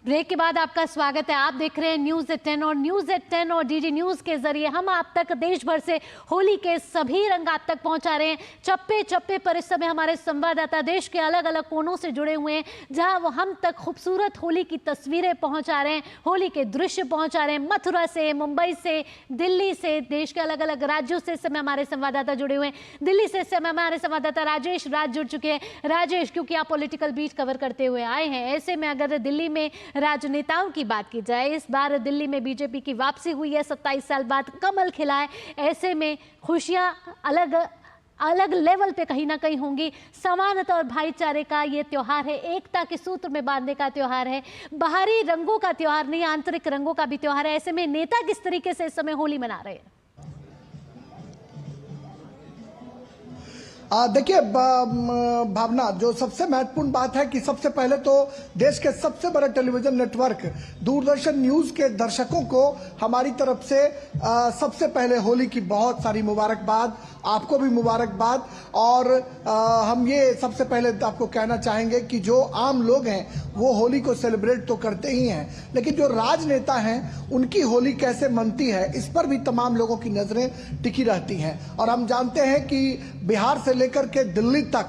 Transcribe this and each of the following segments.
Break के बाद आपका स्वागत है। आप देख रहे हैं न्यूज़ एट 10 और न्यूज़ एट 10 और डीडी न्यूज़ के जरिए हम आप तक देश भर से होली के सभी रंग आप तक पहुंचा रहे हैं। चप्पे चप्पे पर इस समय हमारे संवाददाता देश के अलग अलग कोनों से जुड़े हुए हैं, जहां वो हम तक खूबसूरत होली की तस्वीरें पहुंचा रहे हैं, होली के दृश्य पहुंचा रहे हैं। मथुरा से, मुंबई से, दिल्ली से, देश के अलग अलग राज्यों से इस समय हमारे संवाददाता जुड़े हुए हैं। दिल्ली से इस समय हमारे संवाददाता राजेश जुड़ चुके हैं। राजेश, क्योंकि आप पॉलिटिकल बीट कवर करते हुए आए हैं, ऐसे में अगर दिल्ली में राजनेताओं की बात की जाए, इस बार दिल्ली में बीजेपी की वापसी हुई है, 27 साल बाद कमल खिला है। ऐसे में खुशियां अलग अलग लेवल पे कहीं ना कहीं होंगी। समानता और भाईचारे का ये त्योहार है, एकता के सूत्र में बांधने का त्योहार है, बाहरी रंगों का त्योहार नहीं, आंतरिक रंगों का भी त्योहार है। ऐसे में नेता किस तरीके से इस समय होली मना रहे हैं? देखिए भावना, जो सबसे महत्वपूर्ण बात है कि सबसे पहले तो देश के सबसे बड़े टेलीविजन नेटवर्क दूरदर्शन न्यूज के दर्शकों को हमारी तरफ से सबसे पहले होली की बहुत सारी मुबारकबाद, आपको भी मुबारकबाद। और हम ये सबसे पहले आपको कहना चाहेंगे कि जो आम लोग हैं वो होली को सेलिब्रेट तो करते ही हैं, लेकिन जो राजनेता हैं उनकी होली कैसे मनती है इस पर भी तमाम लोगों की नजरें टिकी रहती हैं। और हम जानते हैं कि बिहार से लेकर के दिल्ली तक,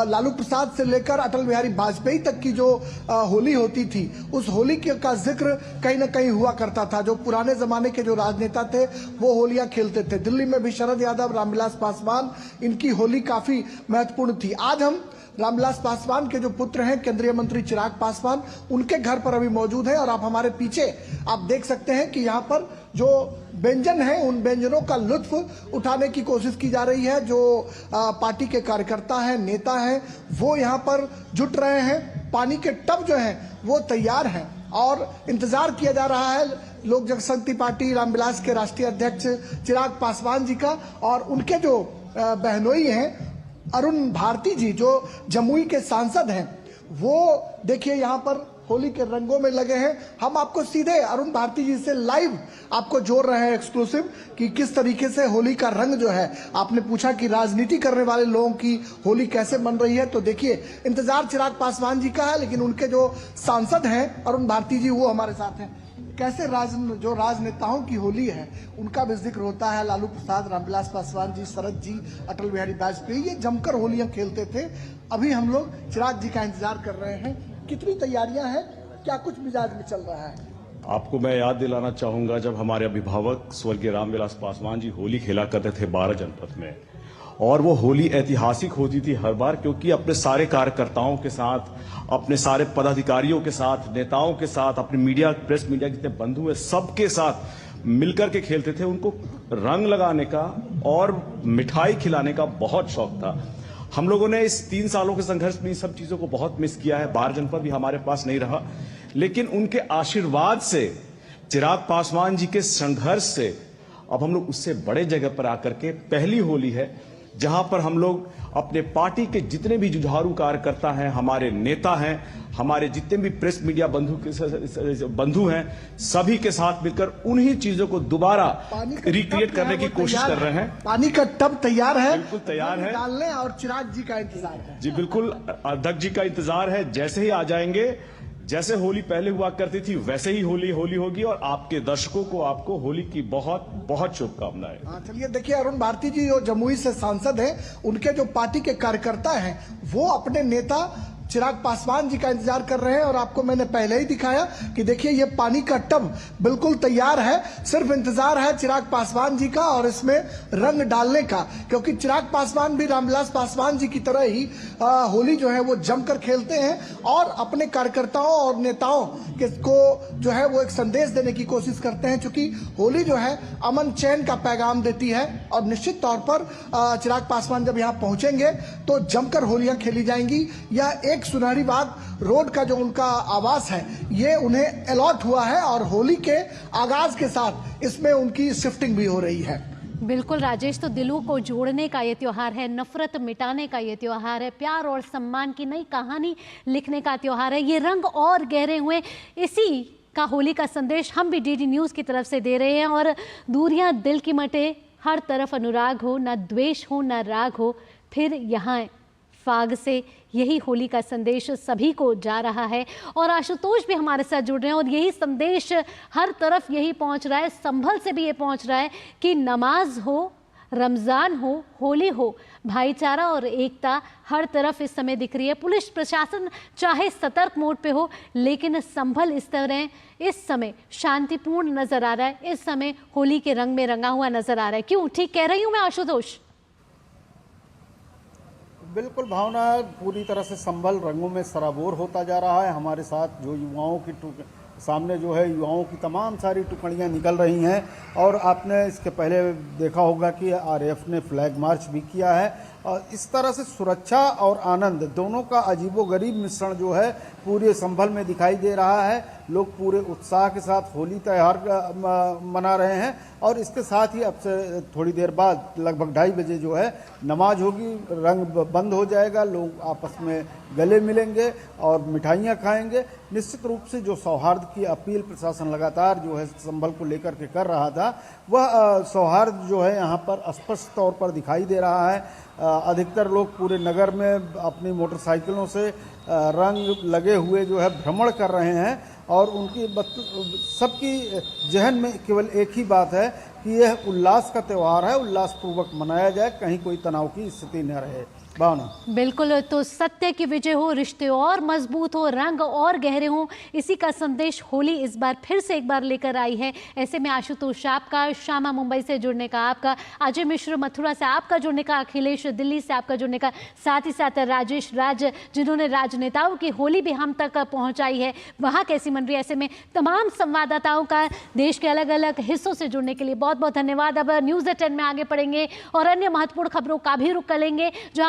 लालू प्रसाद से लेकर अटल बिहारी वाजपेयी तक की जो होली होती थी, उस होली का जिक्र कहीं ना कहीं हुआ करता था। जो पुराने जमाने के जो राजनेता थे वो होलियां खेलते थे। दिल्ली में भी शरद यादव, रामविलास पासवान, इनकी होली काफी महत्वपूर्ण थी। आज हम रामविलास पासवान के जो पुत्र हैं केंद्रीय मंत्री चिराग पासवान, उनके घर पर अभी मौजूद हैं। और आप हमारे पीछे आप देख सकते हैं कि यहाँ पर जो व्यंजन है, उन व्यंजनों का लुत्फ उठाने की कोशिश की जा रही है। जो पार्टी के कार्यकर्ता हैं, नेता हैं, वो यहाँ पर जुट रहे हैं। पानी के टब जो हैं वो तैयार हैं और इंतजार किया जा रहा है लोक जनशक्ति पार्टी रामविलास के राष्ट्रीय अध्यक्ष चिराग पासवान जी का। और उनके जो बहनोई हैं अरुण भारती जी, जो जमुई के सांसद हैं, वो देखिए यहाँ पर होली के रंगों में लगे हैं। हम आपको सीधे अरुण भारती जी से लाइव आपको जोड़ रहे हैं एक्सक्लूसिव कि किस तरीके से होली का रंग जो है, आपने पूछा कि राजनीति करने वाले लोगों की होली कैसे मन रही है, तो देखिए इंतजार चिराग पासवान जी का है, लेकिन उनके जो सांसद हैं अरुण भारती जी वो हमारे साथ हैं। कैसे जो राजनेताओं की होली है उनका भी जिक्र होता है। लालू प्रसाद, रामविलास पासवान जी, शरद जी, अटल बिहारी वाजपेयी, ये जमकर होलियां खेलते थे। अभी हम लोग चिराग जी का इंतजार कर रहे हैं। कितनी तैयारियां हैं, क्या कुछ मिजाज में चल रहा है? आपको मैं याद दिलाना चाहूंगा, जब हमारे अभिभावक स्वर्गीय रामविलास पासवान जी होली खेला करते थे 12 जनपद में, और वो होली ऐतिहासिक होती थी हर बार, क्योंकि अपने सारे कार्यकर्ताओं के साथ, अपने सारे पदाधिकारियों के साथ, नेताओं के साथ, अपने मीडिया, प्रेस मीडिया जितने बंधु हैं सबके साथ मिलकर के खेलते थे। उनको रंग लगाने का और मिठाई खिलाने का बहुत शौक था। हम लोगों ने इस 3 सालों के संघर्ष में इन सब चीजों को बहुत मिस किया है। 12 जनपद भी हमारे पास नहीं रहा, लेकिन उनके आशीर्वाद से, चिराग पासवान जी के संघर्ष से अब हम लोग उससे बड़े जगह पर आकर के पहली होली है जहां पर हम लोग अपने पार्टी के जितने भी जुझारू कार्यकर्ता हैं, हमारे नेता हैं, हमारे जितने भी प्रेस मीडिया बंधु हैं, सभी के साथ मिलकर उन्हीं चीजों को दोबारा रिक्रिएट करने की कोशिश कर रहे हैं। पानी का टब तैयार है, बिल्कुल तैयार है डालने, और चिराग जी का इंतजार है। जी बिल्कुल, अध्यक्ष जी का इंतजार है। जैसे ही आ जाएंगे, जैसे होली पहले हुआ करती थी वैसे ही होली होगी। और आपके दर्शकों को, आपको होली की बहुत बहुत शुभकामनाएं। चलिए देखिए, अरुण भारती जी जो जमुई से सांसद हैं, उनके जो पार्टी के कार्यकर्ता हैं वो अपने नेता चिराग पासवान जी का इंतजार कर रहे हैं। और आपको मैंने पहले ही दिखाया कि देखिए ये पानी का टब बिल्कुल तैयार है, सिर्फ इंतजार है चिराग पासवान जी का और इसमें रंग डालने का, क्योंकि चिराग पासवान भी रामविलास पासवान जी की तरह ही होली जो है वो जमकर खेलते हैं और अपने कार्यकर्ताओं और नेताओं को जो है वो एक संदेश देने की कोशिश करते हैं। चूंकि होली जो है अमन चैन का पैगाम देती है और निश्चित तौर पर चिराग पासवान जब यहाँ पहुंचेंगे तो जमकर होलियां खेली जाएंगी। यह एक सुनहरी बाग रोड का जो उनका आवास है ये उन्हें अलॉट हुआ है और होली के आगाज के साथ इसमें उनकी शिफ्टिंग भी हो रही है। बिल्कुल राजेश, तो दिलों को जोड़ने का ये त्योहार है, नफरत मिटाने का ये त्योहार है, प्यार और सम्मान की नई कहानी लिखने का त्योहार है। ये रंग और गहरे हुए, इसी का होली का संदेश हम भी डीडी न्यूज़ की तरफ से दे रहे हैं। और दूरियां दिल की मटे, हर तरफ अनुराग हो, ना द्वेष हो ना राग हो, फिर यहाँ फाग से यही होली का संदेश सभी को जा रहा है और आशुतोष भी हमारे साथ जुड़ रहे हैं और यही संदेश हर तरफ यही पहुंच रहा है। संभल से भी ये पहुंच रहा है कि नमाज हो, रमज़ान हो, होली हो, भाईचारा और एकता हर तरफ इस समय दिख रही है। पुलिस प्रशासन चाहे सतर्क मोड पे हो, लेकिन संभल इस तरह इस समय शांतिपूर्ण नजर आ रहा है। इस समय होली के रंग में रंगा हुआ नजर आ रहा है। क्यों, ठीक कह रही हूं मैं आशुतोष? बिल्कुल भावना, पूरी तरह से संभल रंगों में सराबोर होता जा रहा है। हमारे साथ जो युवाओं की सामने जो है युवाओं की तमाम सारी टुकड़ियां निकल रही हैं और आपने इसके पहले देखा होगा कि आरएएफ ने फ्लैग मार्च भी किया है और इस तरह से सुरक्षा और आनंद दोनों का अजीबोगरीब मिश्रण जो है पूरे संभल में दिखाई दे रहा है। लोग पूरे उत्साह के साथ होली त्यौहार मना रहे हैं और इसके साथ ही अब से थोड़ी देर बाद लगभग 2:30 बजे जो है नमाज होगी, रंग बंद हो जाएगा, लोग आपस में गले मिलेंगे और मिठाइयाँ खाएंगे। निश्चित रूप से जो सौहार्द की अपील प्रशासन लगातार जो है संभल को लेकर के कर रहा था, वह सौहार्द जो है यहाँ पर स्पष्ट तौर पर दिखाई दे रहा है। अधिकतर लोग पूरे नगर में अपनी मोटरसाइकिलों से रंग लगे हुए जो है भ्रमण कर रहे हैं और उनकी सबकी जहन में केवल एक ही बात है कि यह उल्लास का त्यौहार है, उल्लासपूर्वक मनाया जाए, कहीं कोई तनाव की स्थिति न रहे। भावना, बिल्कुल, तो सत्य की विजय हो, रिश्ते और मजबूत हो, रंग और गहरे हों, इसी का संदेश होली इस बार फिर से एक बार लेकर आई है। ऐसे में आशुतोष आपका, श्यामा मुंबई से जुड़ने का आपका, अजय मिश्र मथुरा से आपका जुड़ने का, अखिलेश दिल्ली से आपका जुड़ने का, साथ ही साथ राजेश राज जिन्होंने राजनेताओं की होली भी हम तक पहुंचाई है, वहाँ कैसी मन रही है। ऐसे में तमाम संवाददाताओं का देश के अलग अलग हिस्सों से जुड़ने के लिए बहुत बहुत धन्यवाद। अब न्यूज़ 10 में आगे बढ़ेंगे और अन्य महत्वपूर्ण खबरों का भी रुख करेंगे जहाँ